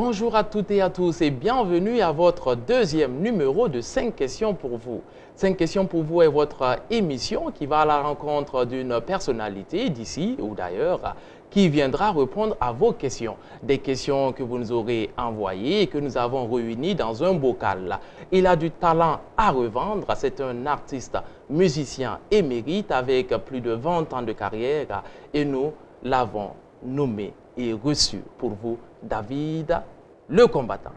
Bonjour à toutes et à tous et bienvenue à votre deuxième numéro de 5 questions pour vous. 5 questions pour vous est votre émission qui va à la rencontre d'une personnalité d'ici ou d'ailleurs qui viendra répondre à vos questions. Des questions que vous nous aurez envoyées et que nous avons réunies dans un bocal. Il a du talent à revendre, c'est un artiste musicien émérite avec plus de 20 ans de carrière et nous l'avons nommé et reçu pour vous David le combattant.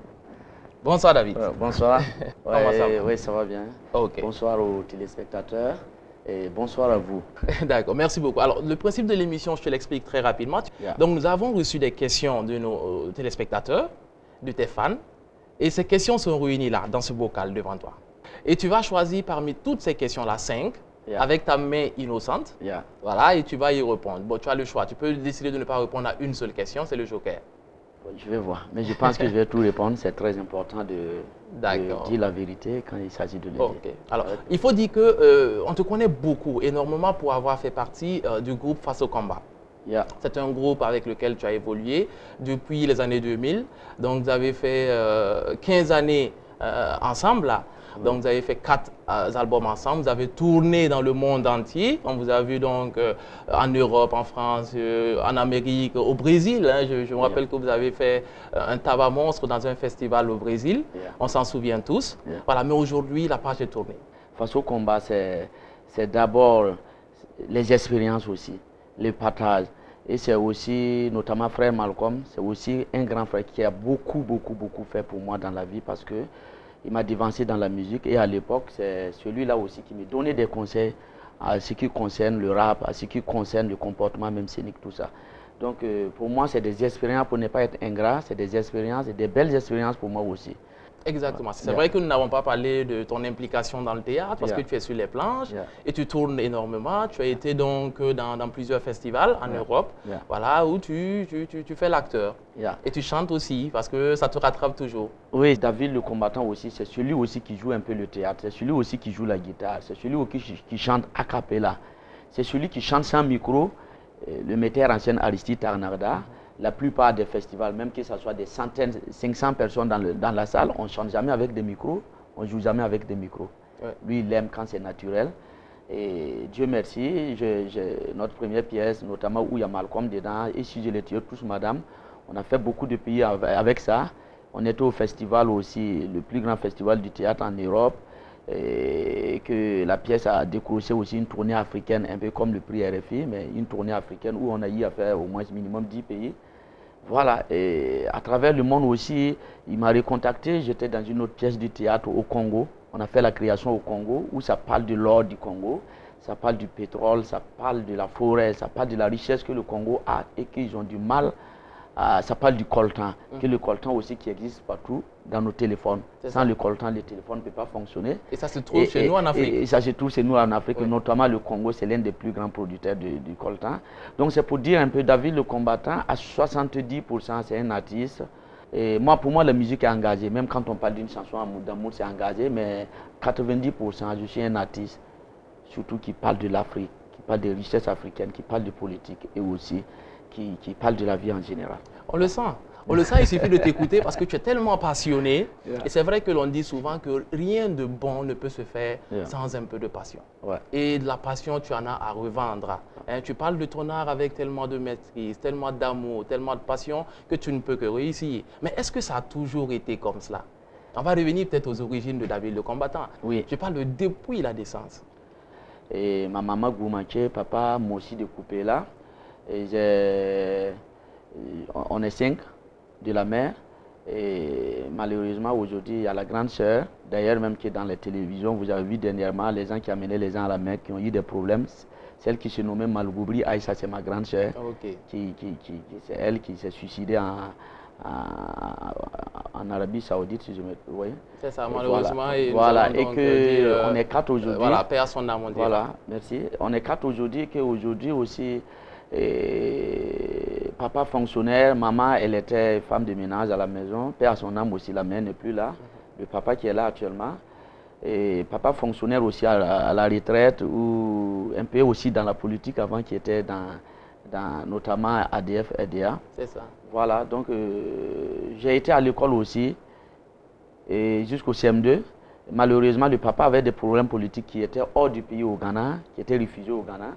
Bonsoir David. Bonsoir. Comment ça va? Oui, ça va bien. Ok. Bonsoir aux téléspectateurs et bonsoir à vous. D'accord, merci beaucoup. Alors, le principe de l'émission, je te l'explique très rapidement. Yeah. Donc, nous avons reçu des questions de nos téléspectateurs, de tes fans, et ces questions sont réunies là, dans ce bocal devant toi. Et tu vas choisir parmi toutes ces questions-là 5, Yeah. avec ta main innocente. Yeah. Voilà, et tu vas y répondre. Bon, tu as le choix. Tu peux décider de ne pas répondre à une seule question, c'est le joker. Je vais voir, mais je pense que je vais tout répondre. C'est très important de dire la vérité quand il s'agit de le dire. Ok. Alors, il faut dire que on te connaît beaucoup, énormément pour avoir fait partie du groupe Face au combat. Yeah. C'est un groupe avec lequel tu as évolué depuis les années 2000. Donc, vous avez fait 15 années ensemble là. Donc, vous avez fait 4 albums ensemble. Vous avez tourné dans le monde entier. On vous a vu donc en Europe, en France, en Amérique, au Brésil. Hein. Je me rappelle que vous avez fait un tabac monstre dans un festival au Brésil. On s'en souvient tous. Voilà, mais aujourd'hui, la page est tournée. Face au combat, c'est d'abord les expériences aussi, les partages. Et c'est aussi, notamment frère Malcolm, c'est aussi un grand frère qui a beaucoup fait pour moi dans la vie parce que il m'a devancé dans la musique et à l'époque, c'est celui-là aussi qui me donnait des conseils à ce qui concerne le rap, à ce qui concerne le comportement même scénique, tout ça. Donc pour moi, c'est des expériences, pour ne pas être ingrat, c'est des expériences et des belles expériences pour moi aussi. Exactement. C'est vrai que nous n'avons pas parlé de ton implication dans le théâtre parce que tu es sur les planches et tu tournes énormément. Tu as été donc dans plusieurs festivals en Europe, voilà, où tu fais l'acteur. Et tu chantes aussi parce que ça te rattrape toujours. Oui, David le combattant aussi, c'est celui aussi qui joue un peu le théâtre, c'est celui aussi qui joue la guitare, c'est celui aussi qui chante a cappella, c'est celui qui chante sans micro, le metteur en scène Aristide Tarnarda. La plupart des festivals, même que ce soit des centaines, 500 personnes dans la salle, on ne chante jamais avec des micros, on ne joue jamais avec des micros. Lui, il aime quand c'est naturel. Et Dieu merci, notre première pièce, notamment où il y a Malcolm dedans, et si je les tire tous, madame, on a fait beaucoup de pays avec ça. On était au festival aussi, le plus grand festival du théâtre en Europe, et que la pièce a décroché aussi une tournée africaine, un peu comme le prix RFI, mais une tournée africaine où on a eu à faire au moins minimum 10 pays. Voilà, et à travers le monde aussi, il m'a recontacté, j'étais dans une autre pièce du théâtre au Congo. On a fait la création au Congo, où ça parle de l'or du Congo, ça parle du pétrole, ça parle de la forêt, ça parle de la richesse que le Congo a et qu'ils ont du mal. Ça parle du coltan, que le coltan aussi qui existe partout dans nos téléphones. Sans le coltan, le téléphone ne peut pas fonctionner. Et ça se trouve chez nous en Afrique. Et ça se trouve chez nous en Afrique, notamment le Congo, c'est l'un des plus grands producteurs du coltan. Donc c'est pour dire un peu, David le combattant, à 70%, c'est un artiste. Et moi, pour moi, la musique est engagée. Même quand on parle d'une chanson d'amour, c'est engagé, mais 90%, je suis un artiste, surtout qui parle de l'Afrique, qui parle des richesses africaines, qui parle de politique et aussi qui parle de la vie en général. On le sent. On le sent, il suffit de t'écouter parce que tu es tellement passionné. Et c'est vrai que l'on dit souvent que rien de bon ne peut se faire sans un peu de passion. Et de la passion, tu en as à revendre. Hein, tu parles de ton art avec tellement de maîtrise, tellement d'amour, tellement de passion que tu ne peux que réussir. Mais est-ce que ça a toujours été comme cela? On va revenir peut-être aux origines de David le combattant. Oui. Je parle de depuis la naissance. Et ma maman Goumanché, papa, moi aussi de couper là. Et on est 5 de la mère et malheureusement aujourd'hui il y a la grande sœur, d'ailleurs même qui est dans les télévisions, vous avez vu dernièrement les gens qui amenaient les gens à la mer qui ont eu des problèmes, celle qui se nommait Malgoubri Aïssa, c'est ma grande sœur, c'est elle qui s'est suicidée en Arabie Saoudite, si je me trompe. C'est ça, malheureusement. Voilà, et qu'on est 4 aujourd'hui. Voilà, paix à son âme, on dit. Voilà, merci. On est 4 aujourd'hui, qu'aujourd'hui aussi, papa fonctionnaire, maman, elle était femme de ménage à la maison, paix à son âme aussi, la mère n'est plus là, le papa qui est là actuellement. Et papa fonctionnaire aussi à la retraite, ou un peu aussi dans la politique avant, qui était notamment ADF, EDA. C'est ça. Voilà, donc j'ai été à l'école aussi, jusqu'au CM2. Malheureusement, le papa avait des problèmes politiques qui étaient hors du pays au Ghana, qui étaient réfugiés au Ghana.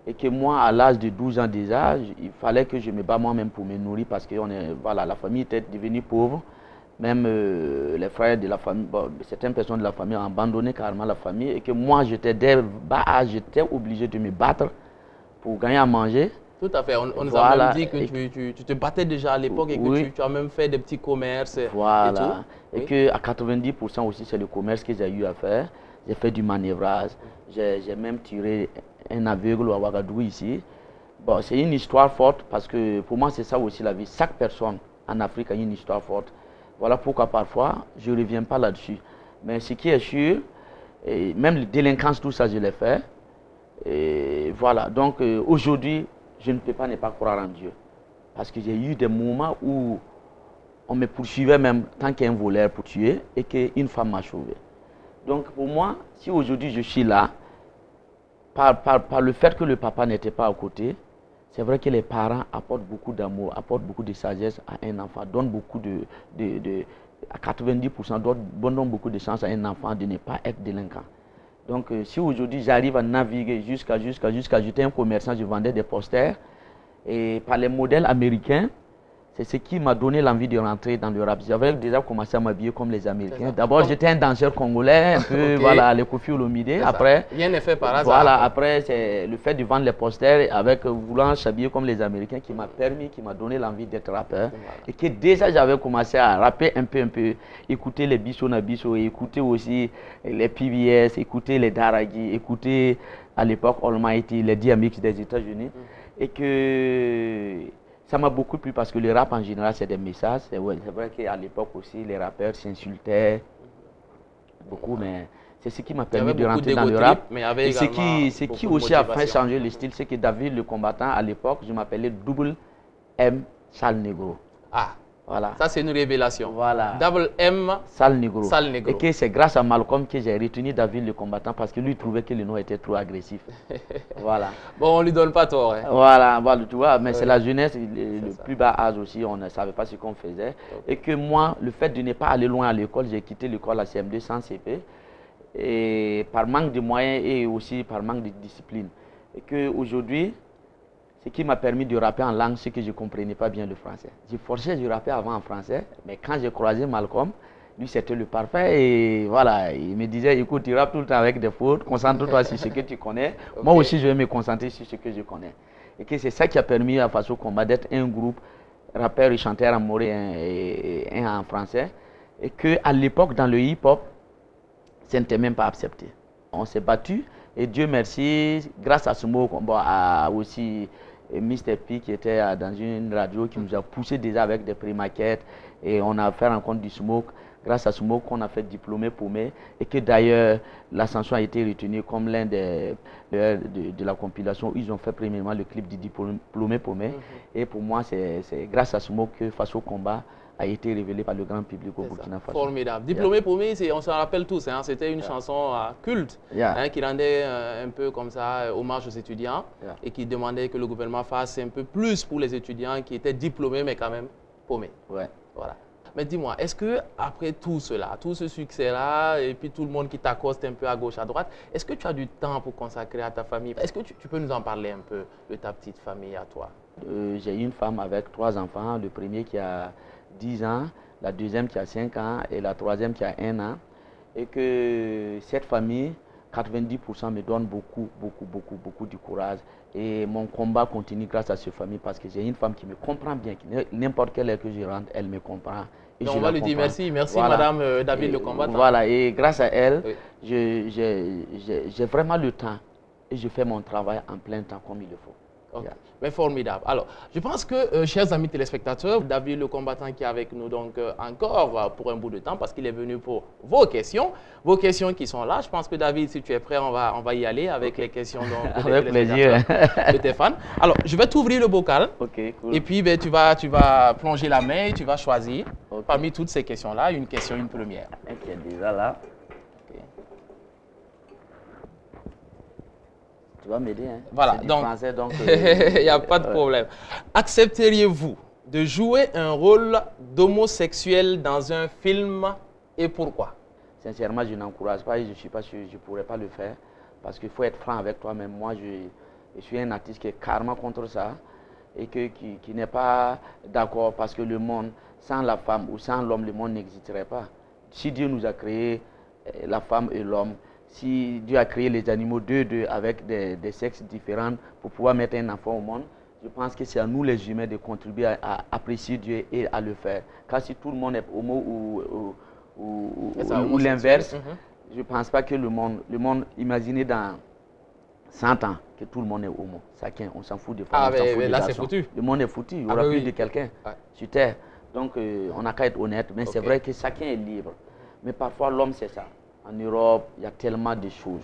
Et que moi, à l'âge de 12 ans déjà, il fallait que je me batte moi-même pour me nourrir parce que voilà, la famille était devenue pauvre. Même les frères de la famille, bon, certaines personnes de la famille ont abandonné carrément la famille. Et que moi, j'étais j'étais obligé de me battre pour gagner à manger. Tout à fait. On nous Voilà. a même dit que tu te battais déjà à l'époque et que Oui. tu as même fait des petits commerces Voilà. et tout. Et Oui. qu'à 90% aussi, c'est le commerce que j'ai eu à faire. J'ai fait du manœuvrage. J'ai même tiré un aveugle à Ouagadougou ici. Bon, c'est une histoire forte parce que pour moi, c'est ça aussi la vie. Chaque personne en Afrique a une histoire forte. Voilà pourquoi parfois, je ne reviens pas là-dessus. Mais ce qui est sûr, et même les délinquances, tout ça, je l'ai fait. Et voilà. Donc aujourd'hui, je ne peux pas ne pas croire en Dieu. Parce que j'ai eu des moments où on me poursuivait même tant qu'un voleur pour tuer et qu'une femme m'a sauvé. Donc pour moi, si aujourd'hui je suis là, par le fait que le papa n'était pas à côté, c'est vrai que les parents apportent beaucoup d'amour, apportent beaucoup de sagesse à un enfant, donnent beaucoup à 90%, donnent beaucoup de chance à un enfant de ne pas être délinquant. Donc si aujourd'hui j'arrive à naviguer jusqu'à j'étais un commerçant, je vendais des posters, et par les modèles américains, c'est ce qui m'a donné l'envie de rentrer dans le rap. J'avais déjà commencé à m'habiller comme les Américains. D'abord, j'étais un danseur congolais, un peu, voilà, les Koffi Olomide. Après, rien n'est fait par hasard. Voilà, après, c'est le fait de vendre les posters avec voulant s'habiller comme les Américains qui m'a donné l'envie d'être rappeur. Voilà. Et que déjà, j'avais commencé à rapper un peu, écouter les Bisso Nabisso, écouter aussi les PBS, écouter les Daragi, écouter à l'époque Almighty, les DMX des États-Unis. Et que ça m'a beaucoup plu parce que le rap en général c'est des messages. C'est vrai qu'à l'époque aussi les rappeurs s'insultaient beaucoup, mais c'est ce qui m'a permis de rentrer dans le rap. Et ce qui aussi a fait changer le style, c'est que David le combattant à l'époque, je m'appelais Double M Sale Negro. Ah, voilà. Ça c'est une révélation. Voilà. Double M Sale Negro. Sale Negro. Et que c'est grâce à Malcolm que j'ai retenu David le combattant parce que lui trouvait que le nom était trop agressif. Voilà. Bon, on lui donne pas tort. Hein. Voilà, tu vois, mais c'est la jeunesse, le plus bas âge aussi, on ne savait pas ce qu'on faisait. Okay. Et que moi, le fait de ne pas aller loin à l'école, j'ai quitté l'école à CM2 sans CP. Et par manque de moyens et aussi par manque de discipline. Et qu'aujourd'hui, ce qui m'a permis de rapper en langue, c'est que je ne comprenais pas bien le français. J'ai forcé de rapper avant en français, mais quand j'ai croisé Malcolm, lui c'était le parfait et voilà, il me disait écoute, tu rappes tout le temps avec des fautes, concentre-toi sur ce que tu connais. Okay. Moi aussi je vais me concentrer sur ce que je connais. Et que c'est ça qui a permis à Faso Combat d'être un groupe rappeur et chanteur en moré et un en français. Et qu'à l'époque dans le hip-hop, ça n'était même pas accepté. On s'est battu et Dieu merci, grâce à ce mot, à aussi Mr. P qui était dans une radio qui nous a poussé déjà avec des pré-maquettes et on a fait rencontre du Smoke. Grâce à Smoke qu'on a fait diplômé paumé et que d'ailleurs l'ascension a été retenue comme l'un de la compilation où ils ont fait premièrement le clip du diplômé paumé. Et pour moi c'est grâce à Smoke que Faso Combat a été révélé par le grand public au Burkina Faso. Formidable. Diplômé paumé, on s'en rappelle tous, hein, c'était une chanson culte hein, qui rendait un peu comme ça hommage aux étudiants et qui demandait que le gouvernement fasse un peu plus pour les étudiants qui étaient diplômés mais quand même paumés. Voilà. Mais dis-moi, est-ce que après tout cela, tout ce succès-là, et puis tout le monde qui t'accoste un peu à gauche, à droite, est-ce que tu as du temps pour consacrer à ta famille? Est-ce que tu peux nous en parler un peu de ta petite famille à toi? J'ai une femme avec 3 enfants, le premier qui a 10 ans, la deuxième qui a 5 ans et la troisième qui a 1 an. Et que cette famille, 90% me donne beaucoup de courage. Et mon combat continue grâce à cette famille parce que j'ai une femme qui me comprend bien. N'importe quelle heure que je rentre, elle me comprend. Et donc on va lui dire merci voilà. Madame David le combattant. Voilà, et grâce à elle, j'ai vraiment le temps et je fais mon travail en plein temps comme il le faut. Okay. Mais formidable. Alors, je pense que, chers amis téléspectateurs, David le combattant qui est avec nous donc encore pour un bout de temps parce qu'il est venu pour vos questions qui sont là. Je pense que David, si tu es prêt, on va y aller avec les questions avec plaisir de tes fans. Alors, je vais t'ouvrir le bocal et puis ben, tu vas plonger la main et tu vas choisir parmi toutes ces questions-là une question, une première. Ok, déjà là. Tu vas m'aider, hein? Voilà, C'est du donc, français, donc... il n'y a pas de problème. Accepteriez-vous de jouer un rôle d'homosexuel dans un film et pourquoi? Sincèrement, je n'encourage pas et je ne suis pas sûr, je ne pourrais pas le faire. Parce qu'il faut être franc avec toi-même. Moi, je suis un artiste qui est carrément contre ça et qui n'est pas d'accord parce que le monde, sans la femme ou sans l'homme, le monde n'existerait pas. Si Dieu nous a créé la femme et l'homme, si Dieu a créé les animaux deux avec des sexes différents pour pouvoir mettre un enfant au monde, je pense que c'est à nous les humains de contribuer à apprécier Dieu et à le faire. Car si tout le monde est homo ou l'inverse, je ne pense pas que le monde, imaginez dans 100 ans que tout le monde est homo. Chacun, on s'en fout des femmes, on s'en fout des là, garçons. c'est foutu. Le monde est foutu, il n'y aura plus de quelqu'un sur Terre. Donc, on n'a qu'à être honnête, mais c'est vrai que chacun est libre. Mais parfois, l'homme, c'est ça. En Europe, il y a tellement de choses.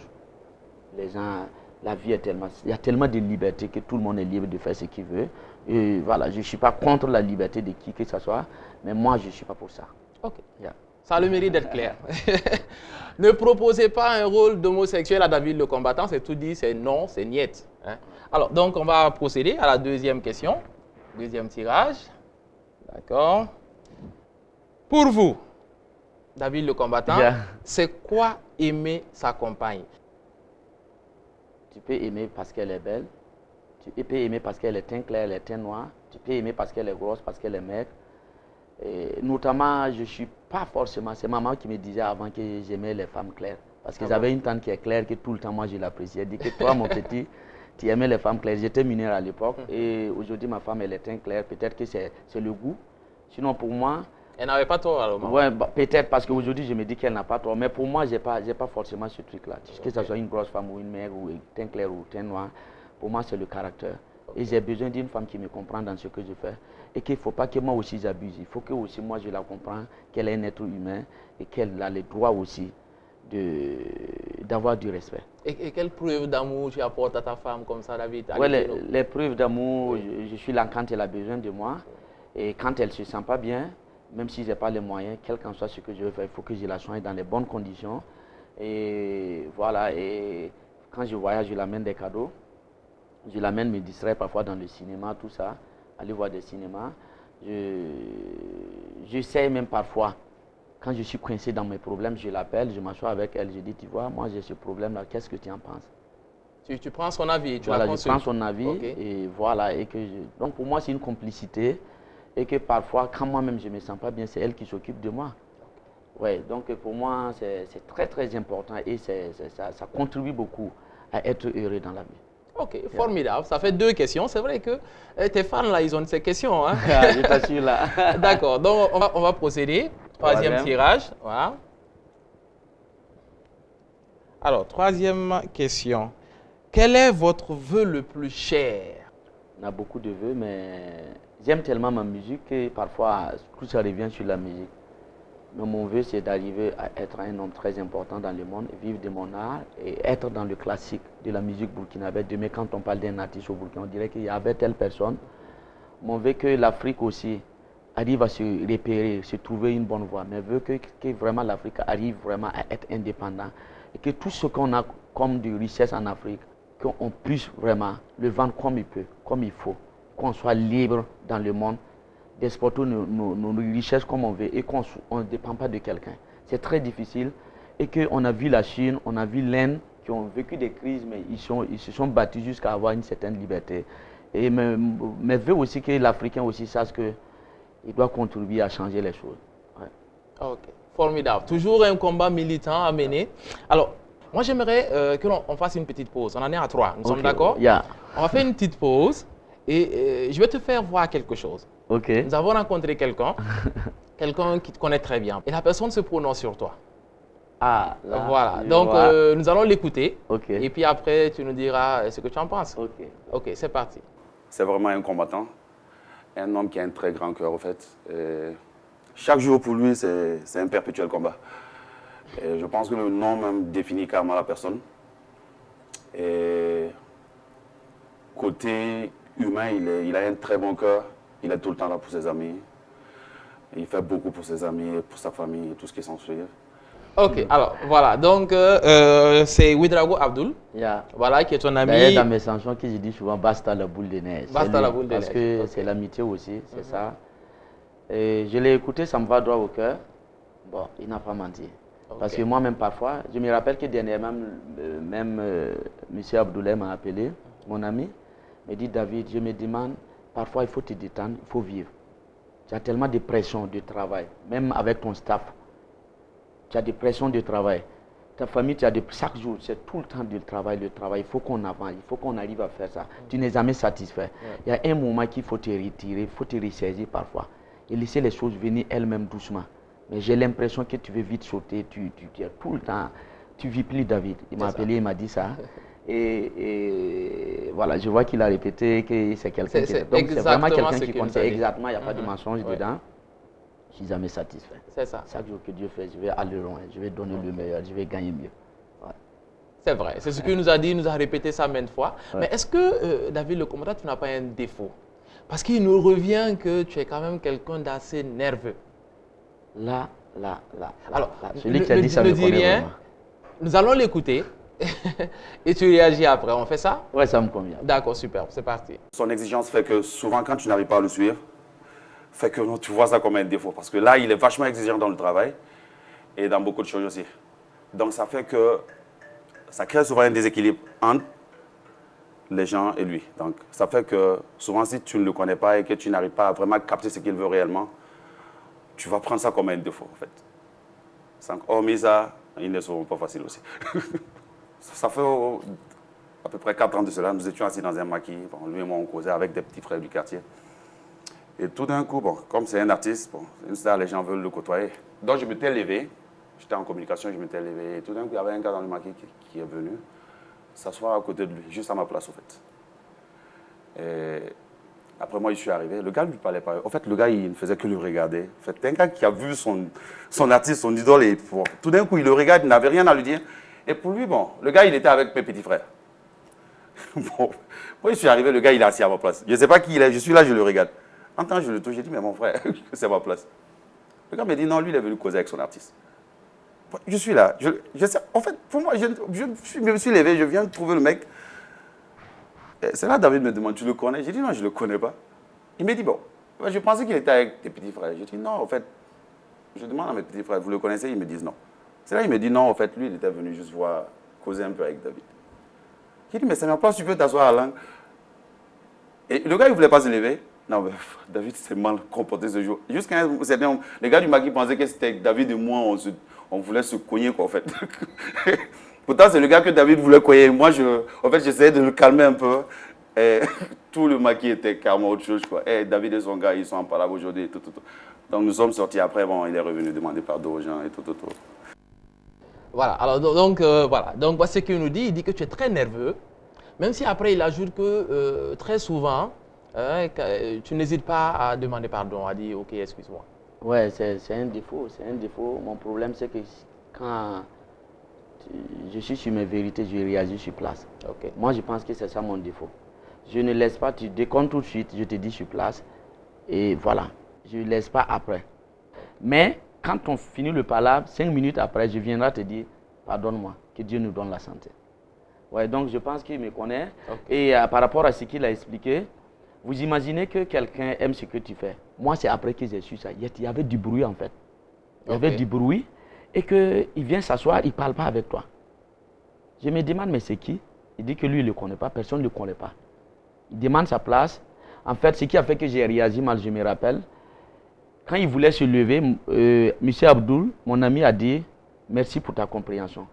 Les gens, la vie est tellement... Il y a tellement de liberté que tout le monde est libre de faire ce qu'il veut. Et voilà, je ne suis pas contre la liberté de qui que ce soit, mais moi, je ne suis pas pour ça. Ok. Ça a le mérite d'être clair. Ne proposez pas un rôle d'homosexuel à David le combattant, c'est tout dit, c'est non, c'est niet. Hein? Alors, donc, on va procéder à la deuxième question. Deuxième tirage. D'accord. Pour vous, David le combattant, c'est quoi aimer sa compagne? Tu peux aimer parce qu'elle est belle. Tu peux aimer parce qu'elle est teint clair, elle est teint noir. Tu peux aimer parce qu'elle est grosse, parce qu'elle est maigre. Et notamment, je ne suis pas forcément... C'est maman qui me disait avant que j'aimais les femmes claires. Parce que j'avais une tante qui est claire, que tout le temps, moi, je l'appréciais. Elle dit que toi, mon petit, tu aimais les femmes claires. J'étais mineur à l'époque. Et aujourd'hui, ma femme, elle est teint clair. Peut-être que c'est le goût. Sinon, pour moi... Elle n'avait pas tort alors? Oui, peut-être parce qu'aujourd'hui, je me dis qu'elle n'a pas tort. Mais pour moi, je n'ai pas forcément ce truc-là. Que ce soit une grosse femme ou une maigre, ou teint clair ou teint noir, pour moi, c'est le caractère. Et j'ai besoin d'une femme qui me comprend dans ce que je fais. Et qu'il ne faut pas que moi aussi j'abuse. Il faut que aussi moi je la comprenne, qu'elle est un être humain et qu'elle a le droit aussi d'avoir du respect. Et quelles preuves d'amour tu apportes à ta femme comme ça, David? Oui, les preuves d'amour, je suis là quand elle a besoin de moi. Et quand elle ne se sent pas bien, même si je n'ai pas les moyens, quel qu'en soit ce que je veux faire, il faut que je la soigne dans les bonnes conditions. Et voilà, et quand je voyage, je l'amène des cadeaux. Je l'amène me distraire parfois dans le cinéma, tout ça, aller voir des cinémas. J'essaie même parfois, quand je suis coincé dans mes problèmes, je l'appelle, je m'assois avec elle, je dis, tu vois, moi j'ai ce problème-là, qu'est-ce que tu en penses? Tu prends son avis, tu voilà, la je prends son avis, et voilà. Donc pour moi, c'est une complicité, et que parfois, quand moi-même je ne me sens pas bien, c'est elle qui s'occupe de moi. Ouais, donc pour moi, c'est très très important, et ça contribue beaucoup à être heureux dans la vie. Ok, formidable. Ça fait 2 questions. C'est vrai que tes fans, là, ils ont ces questions. Hein? Je t'assure, là. D'accord. Donc, on va procéder. Troisième tirage. Voilà. Alors, troisième question. Quel est votre vœu le plus cher? On a beaucoup de vœux, mais j'aime tellement ma musique que parfois, tout ça revient sur la musique. Mais mon vœu, c'est d'arriver à être un homme très important dans le monde, vivre de mon art et être dans le classique de la musique burkinabé. Demain, quand on parle d'un artiste au Burkina, on dirait qu'il y avait telle personne. Mon vœu que l'Afrique aussi arrive à se repérer, se trouver une bonne voie. Mais veut que vraiment l'Afrique arrive vraiment à être indépendant. Et que tout ce qu'on a comme de richesse en Afrique, qu'on puisse vraiment le vendre comme il peut, comme il faut. Qu'on soit libre dans le monde, d'exporter nos richesses comme on veut et qu'on ne dépend pas de quelqu'un. C'est très difficile et qu'on a vu la Chine, on a vu l'Inde qui ont vécu des crises, mais ils se sont battus jusqu'à avoir une certaine liberté. Et mais veut aussi que l'Africain aussi sache qu'il doit contribuer à changer les choses. Ouais. Ok, formidable. Toujours un combat militant à mener. Alors, moi j'aimerais que l'on fasse une petite pause. On en est à 3, nous sommes d'accord? On va faire une petite pause et je vais te faire voir quelque chose. Nous avons rencontré quelqu'un, quelqu'un qui te connaît très bien. Et la personne se prononce sur toi. Ah, là, voilà. Donc, nous allons l'écouter. Et puis après, tu nous diras ce que tu en penses. Ok, c'est parti. C'est vraiment un combattant. Un homme qui a un très grand cœur, au fait. Et chaque jour, pour lui, c'est un perpétuel combat. Et je pense que le nom même définit carrément la personne. Et côté humain, il a un très bon cœur. Il est tout le temps là pour ses amis. Il fait beaucoup pour ses amis, pour sa famille et tout ce qui s'ensuit. Ok, alors voilà, donc c'est Ouedraogo Abdoul, Yeah. voilà, qui est ton ami. D'ailleurs, dans mes chansons, que je dis souvent, basta la boule de neige. Basta C'est la lui, boule de parce neige, que ok. c'est l'amitié aussi, c'est ça. Et je l'ai écouté, ça me va droit au cœur. Bon, il n'a pas menti. Parce Ok. que moi-même, parfois, je me rappelle que dernièrement, M. Abdoulaye m'a appelé, mon ami, me dit, David, je me demande, parfois il faut te détendre, il faut vivre. Tu as tellement de pression de travail, même avec ton staff. Tu as des pressions de travail. Ta famille, tu as chaque jour, c'est tout le temps du travail, le travail. Il faut qu'on avance, il faut qu'on arrive à faire ça. Tu n'es jamais satisfait. Il y a un moment qu'il faut te retirer, il faut te ressaisir parfois. Et laisser les choses venir elles-mêmes doucement. Mais j'ai l'impression que tu veux vite sauter, tu es tout le temps, tu vis plus David. Il m'a appelé, il m'a dit ça. Et voilà, je vois qu'il a répété que c'est quelqu'un qui... Donc c'est vraiment quelqu'un qui compte. Exactement, il n'y a pas de mensonge dedans. Je suis jamais satisfait. C'est ça. Chaque jour que Dieu fait, je vais aller loin, je vais donner le meilleur, je vais gagner mieux. Ouais. C'est vrai, c'est ce qu'il nous a dit, il nous a répété ça maintes fois. Ouais. Mais est-ce que, David le commandant, tu n'as pas un défaut? Parce qu'il nous revient que tu es quand même quelqu'un d'assez nerveux. Là. Alors, celui qui a dit ça me connaît vraiment. Nous allons l'écouter et tu réagis après. On fait ça? Ouais, ça me convient. D'accord, super, c'est parti. Son exigence fait que souvent, quand tu n'arrives pas à le suivre, fait que non, tu vois ça comme un défaut. Parce que là, il est vachement exigeant dans le travail et dans beaucoup de choses aussi. Donc, ça fait que ça crée souvent un déséquilibre entre les gens et lui. Donc, ça fait que souvent, si tu ne le connais pas et que tu n'arrives pas à vraiment capter ce qu'il veut réellement, tu vas prendre ça comme un défaut, en fait. Hormis ça, ils ne sont pas faciles aussi. Ça fait à peu près 4 ans de cela, nous étions assis dans un maquis. Bon, lui et moi, on causait avec des petits frères du quartier. Et tout d'un coup, bon, comme c'est un artiste, bon, une star, les gens veulent le côtoyer. Donc je m'étais levé, j'étais en communication, je m'étais levé. Et tout d'un coup, il y avait un gars dans le maquis qui est venu s'asseoir à côté de lui, juste à ma place, au fait. Et après moi, je suis arrivé. Le gars ne lui parlait pas. En fait, le gars, il ne faisait que le regarder. En fait, un gars qui a vu son artiste, son idole, et bon, tout d'un coup, il le regarde, il n'avait rien à lui dire. Et pour lui, bon, le gars, il était avec mes petits frères. Bon, moi, je suis arrivé, le gars, il est assis à ma place. Je ne sais pas qui il est, je suis là, je le regarde. En temps, je le touche, j'ai dit, mais mon frère, c'est ma place. Le gars me dit, non, lui, il est venu causer avec son artiste. Je suis là. Je sais, en fait, pour moi, je me suis levé, je viens de trouver le mec. C'est là, David me demande, tu le connais? J'ai dit, non, je ne le connais pas. Il me dit, bon, je pensais qu'il était avec tes petits frères. J'ai dit, non, en fait, je demande à mes petits frères, vous le connaissez? Ils me disent non. C'est là, il me dit, non, en fait, lui, il était venu juste voir, causer un peu avec David. J'ai dit, mais c'est ma place, tu peux t'asseoir à l'angle. Et le gars, il ne voulait pas se lever. Non, mais David s'est mal comporté ce jour. Jusqu'à un certain, les gars du maquis pensaient que c'était David et moi, on voulait se cogner, quoi, en fait. Pourtant, c'est le gars que David voulait cogner. Moi, en fait, j'essayais de le calmer un peu. Et tout le maquis était carrément autre chose, quoi. Et David et son gars, ils sont en palabre aujourd'hui, tout. Donc, nous sommes sortis après. Bon, il est revenu demander pardon aux gens et tout. Voilà, alors donc, voilà. Donc, voici ce qu'il nous dit. Il dit que tu es très nerveux. Même si après, il ajoute que très souvent, tu n'hésites pas à demander pardon, à dire, OK, excuse-moi. Ouais, c'est un défaut, c'est un défaut. Mon problème, c'est que quand je suis sur mes vérités, je réagis sur place. OK. Moi, je pense que c'est ça mon défaut. Je ne laisse pas, tu décomptes tout de suite, je te dis sur place. Et voilà, je ne laisse pas après. Mais quand on finit le palabre, 5 minutes après, je viendrai te dire, pardonne-moi, que Dieu nous donne la santé. Ouais, donc je pense qu'il me connaît. Okay. Et par rapport à ce qu'il a expliqué, vous imaginez que quelqu'un aime ce que tu fais. Moi, c'est après que j'ai su ça. Il y avait du bruit en fait. Il y avait du bruit et qu'il vient s'asseoir, il ne parle pas avec toi. Je me demande, mais c'est qui? Il dit que lui, il ne le connaît pas, personne ne le connaît pas. Il demande sa place. En fait, ce qui a fait que j'ai réagi mal, je me rappelle, quand il voulait se lever, M. Abdoul, mon ami, a dit merci pour ta compréhension.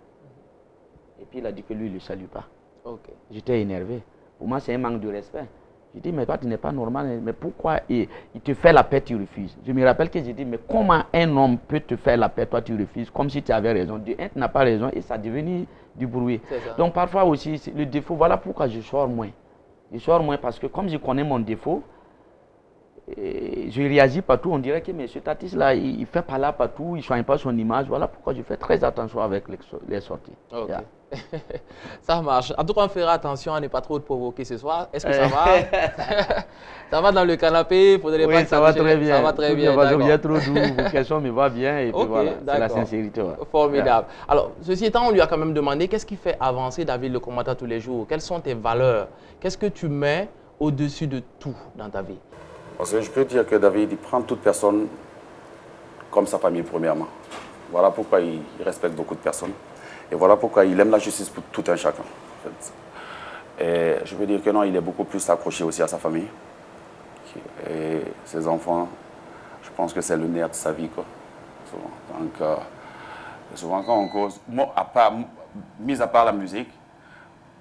Et puis il a dit que lui, il ne le salue pas. Okay. J'étais énervé. Pour moi, c'est un manque de respect. J'ai dit, mais toi, tu n'es pas normal. Mais pourquoi il te fait la paix, tu refuses? Je me rappelle que j'ai dit, mais comment un homme peut te faire la paix, toi, tu refuses? Comme si tu avais raison. Tu n'as pas raison et ça devenu du bruit. Donc parfois aussi, le défaut, voilà pourquoi je sors moins. Je sors moins parce que comme je connais mon défaut, je réagis partout. On dirait que M. Tatis, là, il fait pas là partout, il ne soigne pas son image. Voilà pourquoi je fais très attention avec les sorties. Ok. Yeah. Ça marche. En tout cas, on fera attention à ne pas trop te provoquer ce soir. Est-ce que ça va? Ça va dans le canapé? Faudrait Oui, pas ça va très bien. Ça va très bien. Je viens trop doux, vos questions me vont bien. Et puis Ok, voilà, c'est la d'accord. sincérité. Ouais. Formidable. Alors, ceci étant, on lui a quand même demandé qu'est-ce qui fait avancer David le combattant tous les jours? Quelles sont tes valeurs? Qu'est-ce que tu mets au-dessus de tout dans ta vie? Parce que je peux dire que David, il prend toute personne comme sa famille, premièrement. Voilà pourquoi il respecte beaucoup de personnes. Et voilà pourquoi il aime la justice pour tout un chacun. En fait. Et je peux dire que non, il est beaucoup plus accroché aussi à sa famille. Et ses enfants, je pense que c'est le nerf de sa vie, quoi. Souvent. Donc, souvent quand on cause, mis à part la musique,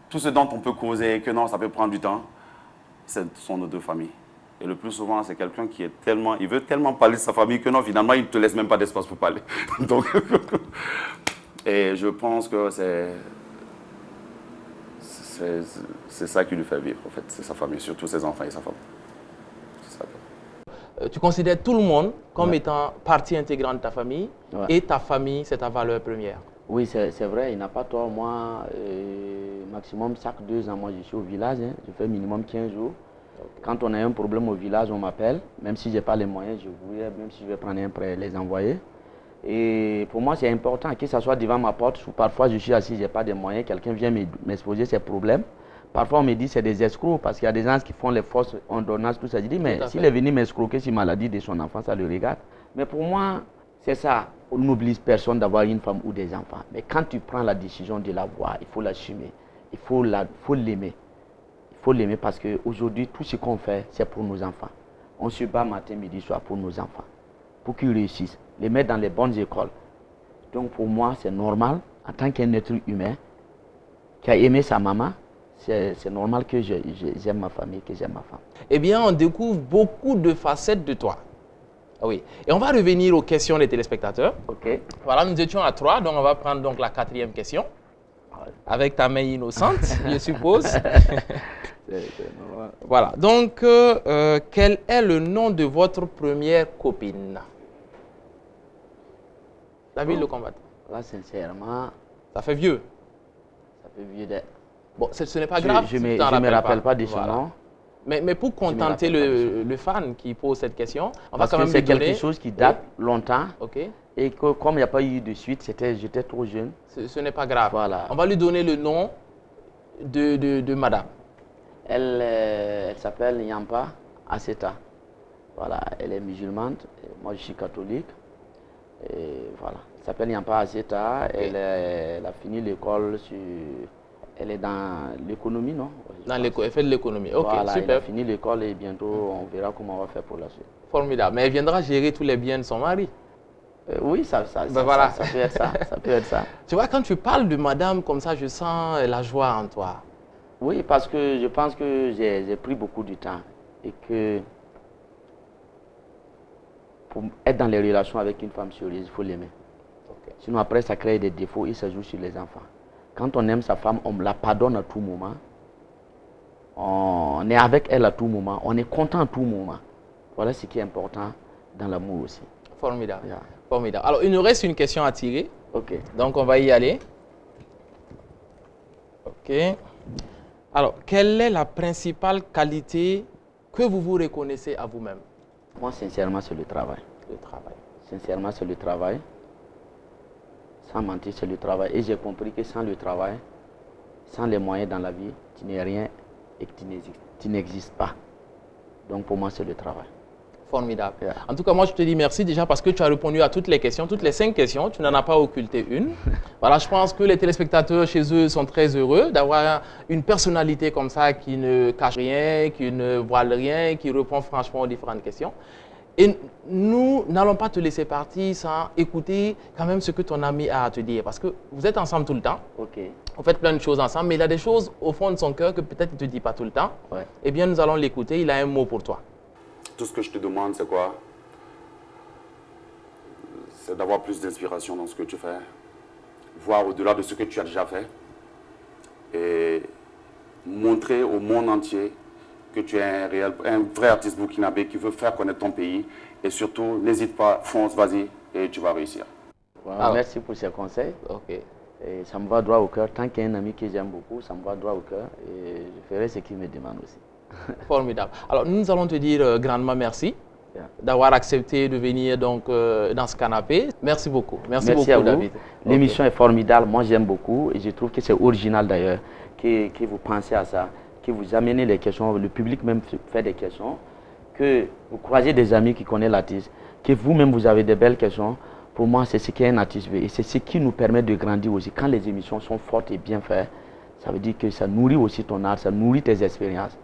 tout ce dont on peut causer, que non, ça peut prendre du temps, ce sont nos deux familles. Et le plus souvent, c'est quelqu'un qui est tellement, il veut tellement parler de sa famille que non, finalement, il ne te laisse même pas d'espace pour parler. Donc, et je pense que c'est ça qui lui fait vivre, en fait. C'est sa famille, surtout ses enfants et sa femme. Tu considères tout le monde comme Ouais. étant partie intégrante de ta famille, Ouais. et ta famille, c'est ta valeur première. Oui, c'est vrai, il n'a pas tort. Moi, maximum chaque 2 ans, moi je suis au village. Hein. Je fais minimum 15 jours. Quand on a un problème au village, on m'appelle. Même si je n'ai pas les moyens, je voulais, même si je vais prendre un prêt, les envoyer. Et pour moi, c'est important que ça soit devant ma porte. Ou parfois, je suis assis, je n'ai pas de moyens. Quelqu'un vient m'exposer ses problèmes. Parfois, on me dit que c'est des escrocs parce qu'il y a des gens qui font les fausses ordonnances, tout ça. Je dis, mais s'il est venu m'escroquer sur maladie de son enfant, ça le regarde. Mais pour moi, c'est ça. On n'oblige personne d'avoir une femme ou des enfants. Mais quand tu prends la décision de l'avoir, il faut l'assumer. Il faut l'aimer. Il faut l'aimer parce qu'aujourd'hui, tout ce qu'on fait, c'est pour nos enfants. On se bat matin, midi, soir pour nos enfants. Pour qu'ils réussissent. Les mettre dans les bonnes écoles. Donc pour moi, c'est normal, en tant qu'un être humain, qui a aimé sa maman, c'est normal que j'aime ma famille, que j'aime ma femme. Eh bien, on découvre beaucoup de facettes de toi. Ah oui. Et on va revenir aux questions des téléspectateurs. Ok. Voilà, nous étions à 3, donc on va prendre donc la 4e question. Avec ta main innocente, je suppose. Voilà. Donc, quel est le nom de votre première copine? David le combattant. Là, sincèrement, Ça fait vieux. ça fait vieux d'être. Bon, ce n'est pas grave. Je si ne tu t'en me rappelle pas de son Voilà. nom. Mais pour contenter rappelle pas de le fan qui pose cette question, on va Parce quand que même c'est lui donner... quelque chose qui date longtemps. Ok. Et que comme il n'y a pas eu de suite, j'étais trop jeune. Ce n'est pas grave. Voilà. On va lui donner le nom de madame. Elle s'appelle Yampa Aseta. Voilà, elle est musulmane. Moi, je suis catholique. Et voilà. Elle s'appelle Yampa Aseta. Okay. Elle a fini l'école sur... Elle est dans l'économie, non? Elle fait de l'économie. Ok, voilà, elle super. a fini l'école et bientôt, on verra comment on va faire pour la suite. Formidable. Mais elle viendra gérer tous les biens de son mari. Oui, voilà. ça peut être ça. Ça peut être ça. Tu vois, quand tu parles de madame comme ça, je sens la joie en toi. Oui, parce que je pense que j'ai pris beaucoup de temps et que pour être dans les relations avec une femme sérieuse, il faut l'aimer. Okay. Sinon, après, ça crée des défauts et ça joue sur les enfants. Quand on aime sa femme, on la pardonne à tout moment. On est avec elle à tout moment. On est content à tout moment. Voilà ce qui est important dans l'amour aussi. Formidable. Yeah. Formidable. Alors, il nous reste une question à tirer. Ok. Donc, on va y aller. Ok. Alors, quelle est la principale qualité que vous vous reconnaissez à vous-même? Moi, sincèrement, c'est le travail. Le travail. Sincèrement, c'est le travail. Sans mentir, c'est le travail. Et j'ai compris que sans le travail, sans les moyens dans la vie, tu n'es rien et que tu n'existes pas. Donc pour moi, c'est le travail. Formidable. Yeah. En tout cas, moi, je te dis merci déjà parce que tu as répondu à toutes les questions, toutes les 5 questions. Tu n'en as pas occulté une. Voilà, je pense que les téléspectateurs chez eux sont très heureux d'avoir une personnalité comme ça qui ne cache rien, qui ne voile rien, qui répond franchement aux différentes questions. Et nous n'allons pas te laisser partir sans écouter quand même ce que ton ami a à te dire. Parce que vous êtes ensemble tout le temps. Ok. Vous faites plein de choses ensemble, mais il a des choses au fond de son cœur que peut-être il ne te dit pas tout le temps. Ouais. Eh bien, nous allons l'écouter. Il a un mot pour toi. Tout ce que je te demande, c'est quoi? C'est d'avoir plus d'inspiration dans ce que tu fais, voir au-delà de ce que tu as déjà fait et montrer au monde entier que tu es un vrai artiste burkinabé qui veut faire connaître ton pays. Et surtout, n'hésite pas, fonce, vas-y, et tu vas réussir. Voilà, merci pour ces conseils. Ok. Et ça me va droit au cœur. Tant qu'il y a un ami que j'aime beaucoup, ça me va droit au cœur. Et je ferai ce qu'il me demande aussi. Formidable. Alors, nous allons te dire grandement merci d'avoir accepté de venir donc, dans ce canapé. Merci beaucoup. Merci beaucoup, à vous. David. L'émission est formidable. Moi, j'aime beaucoup. Et je trouve que c'est original d'ailleurs que vous pensez à ça, que vous amenez les questions. Le public même fait des questions. Que vous croisez des amis qui connaissent l'artiste. Que vous-même, vous avez des belles questions. Pour moi, c'est ce qu'est un artiste veut. Et c'est ce qui nous permet de grandir aussi. Quand les émissions sont fortes et bien faites, ça veut dire que ça nourrit aussi ton art, ça nourrit tes expériences.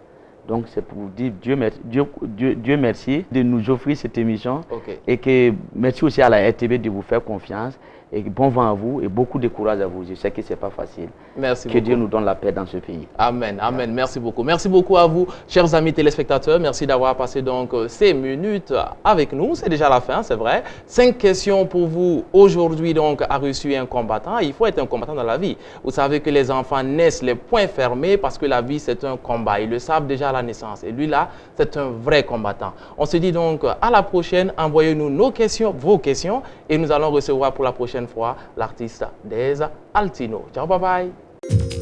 Donc, c'est pour vous dire Dieu merci de nous offrir cette émission. Et que merci aussi à la RTB de vous faire confiance. Et bon vent à vous et beaucoup de courage à vous. Je sais que ce n'est pas facile. Merci beaucoup. Que Dieu nous donne la paix dans ce pays. Amen, amen. Merci beaucoup. Merci beaucoup à vous, chers amis téléspectateurs. Merci d'avoir passé donc ces minutes avec nous. C'est déjà la fin, c'est vrai. 5 questions pour vous. Aujourd'hui, donc, a reçu un combattant. Il faut être un combattant dans la vie. Vous savez que les enfants naissent les poings fermés parce que la vie, c'est un combat. Ils le savent déjà à la naissance. Et lui, là, c'est un vrai combattant. On se dit donc à la prochaine. Envoyez-nous nos questions, vos questions. Et nous allons recevoir pour la prochaine fois l'artiste Dez Altino. Ciao, bye bye.